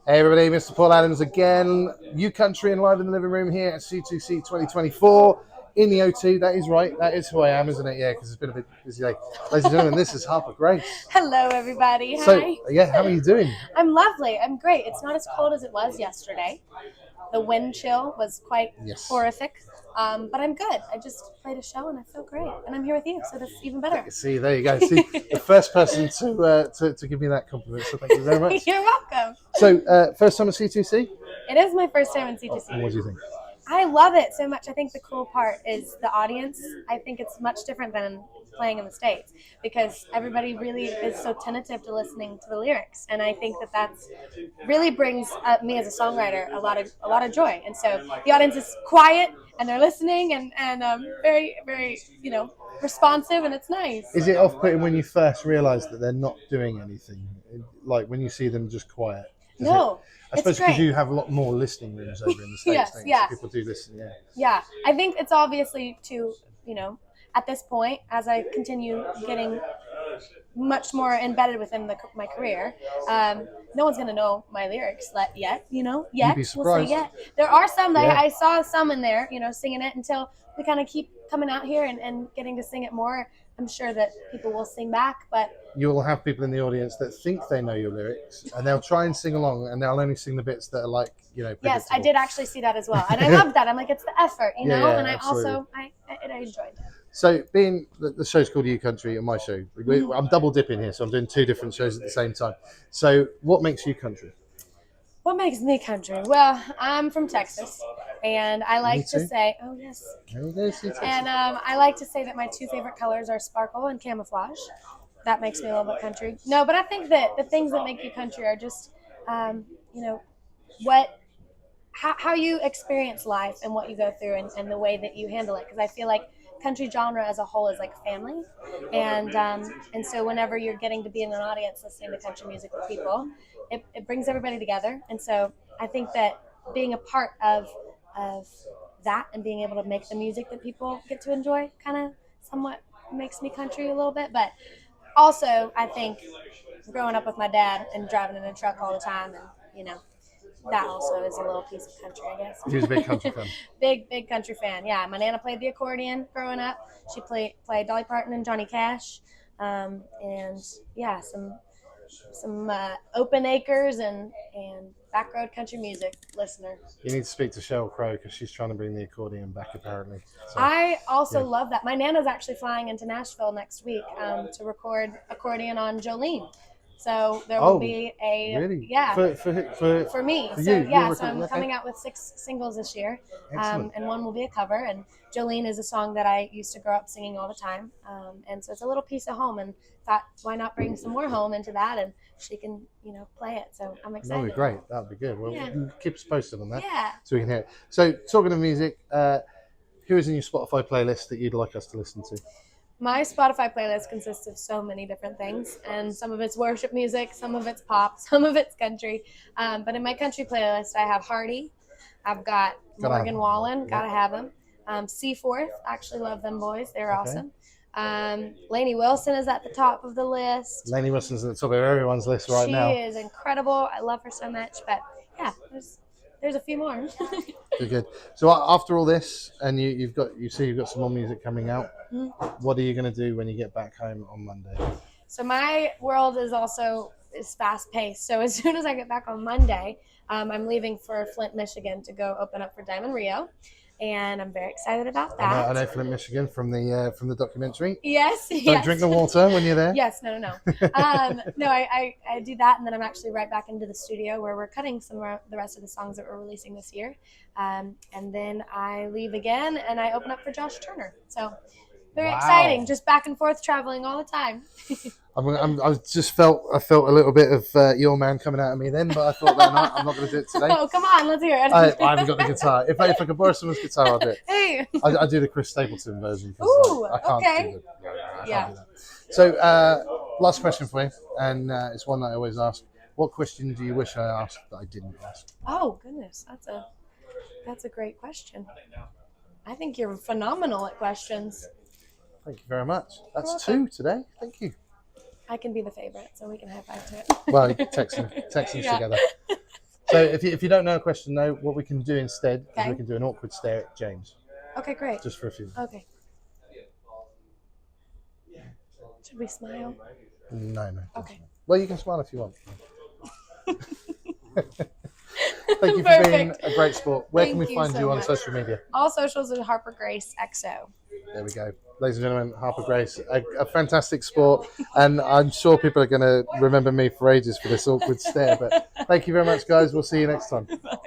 Hey everybody, Mr. Paul Adams again. You Country and live in the living room here at C2C 2024 in the O2. That is right. That is who I am, isn't it? Yeah, because it's been a bit busy day. Ladies and gentlemen, this is Harper Grace. Hello, everybody. So, Hi. yeah, how are you doing? I'm lovely. I'm great. It's not as cold as it was yesterday. The wind chill was quite horrific. But I'm good. I just played a show and I feel great. And I'm here with you, so that's even better. See, there you go. See, the first person to give me that compliment, so thank you very much. You're welcome. So, first time at C2C? It is my first time in C2C. And what do you think? I love it so much. I think the cool part is the audience. I think it's much different than playing in the States because everybody really is so tentative to listening to the lyrics, and I think that's really brings me as a songwriter a lot of joy. And so the audience is quiet and they're listening and very, very responsive, and it's nice. Is it off-putting when you first realise that they're not doing anything, like when you see them just quiet? No. I suppose because you have a lot more listening rooms over in the States. Yes. So people do listen, Yeah, I think it's obviously at this point, as I continue getting much more embedded within my career, no one's going to know my lyrics yet, You'd be surprised. We'll see yet. There are some that I saw some in there, singing it until we kind of keep coming out here and getting to sing it more. I'm sure that people will sing back, but you'll have people in the audience that think they know your lyrics and they'll try and sing along and they'll only sing the bits that are like, Yes, I did actually see that as well. And I love that. I'm like, it's the effort, and I absolutely. also, I enjoyed it. So being the show's called You Country and my show, I'm double dipping here. So I'm doing two different shows at the same time. So what makes you country? What makes me country? Well, I'm from Texas, and I like to say, oh yes, and I like to say that my two favorite colors are sparkle and camouflage. That makes me a little bit country. No, but I think that the things that make you country are just, how you experience life and what you go through and the way that you handle it. Because I feel like country genre as a whole is like family, and so whenever you're getting to be in an audience listening to country music with people, it brings everybody together. And so I think that being a part of that and being able to make the music that people get to enjoy kind of somewhat makes me country a little bit. But also I think growing up with my dad and driving in a truck all the time, and that also is a little piece of country, I guess. He was a big country fan. Big country fan, yeah. My Nana played the accordion growing up. She played Dolly Parton and Johnny Cash. And yeah, some open acres and back road country music listener. You need to speak to Sheryl Crow because she's trying to bring the accordion back apparently. So, I also love that. My Nana's actually flying into Nashville next week to record accordion on Jolene. So there will be a for me. So I'm coming out with 6 singles this year, and one will be a cover. And Jolene is a song that I used to grow up singing all the time, and so it's a little piece of home. And thought, why not bring some more home into that, and she can play it. So I'm excited. That would be great. That would be good. Well, keep us posted on that. Yeah. So we can hear it. So talking of music, who is in your Spotify playlist that you'd like us to listen to? My Spotify playlist consists of so many different things, and some of it's worship music, some of it's pop, some of it's country. But in my country playlist, I have Hardy, I've got Morgan Wallen, gotta have them. Seaforth, actually love them boys, they're awesome. Lainey Wilson is at the top of the list. Lainey Wilson's at the top of everyone's list right now. She is incredible. I love her so much. But yeah, there's a few more. Good. So after all this, and you've got some more music coming out. Mm-hmm. What are you going to do when you get back home on Monday? So my world is fast paced. So as soon as I get back on Monday, I'm leaving for Flint, Michigan to go open up for Diamond Rio. And I'm very excited about that. I know Flint, Michigan from the documentary. Yes. Don't drink the water when you're there. Yes. No. No, I do that, and then I'm actually right back into the studio where we're cutting the rest of the songs that we're releasing this year. And then I leave again, and I open up for Josh Turner. So very exciting. Just back and forth traveling all the time. I felt a little bit of your man coming out of me then, but I thought I'm not going to do it today. Oh, come on, let's hear it. I haven't got the guitar. If I could borrow someone's guitar, I'll do it. Hey. I do the Chris Stapleton version. Ooh, I can't okay. do I can't do that. So, last question for you, and it's one that I always ask. What question do you wish I asked that I didn't ask? Oh, goodness. That's a great question. I think you're phenomenal at questions. Thank you very much. That's 2 today. Thank you. I can be the favorite, so we can high five to it. Well, Texans together. So if you don't know a question though, what we can do instead is Okay. we can do an awkward stare at James, Okay, great. just for a few. Okay. Should we smile? No. Okay. Well, you can smile if you want. Thank you for being Perfect. a great sport. Where can Thank we you find so you on much. social media? All socials at Harper Grace XO. There we go. Ladies and gentlemen, Harper Grace, a fantastic sport. And I'm sure people are going to remember me for ages for this awkward stare. But thank you very much, guys. We'll see you next time. Bye.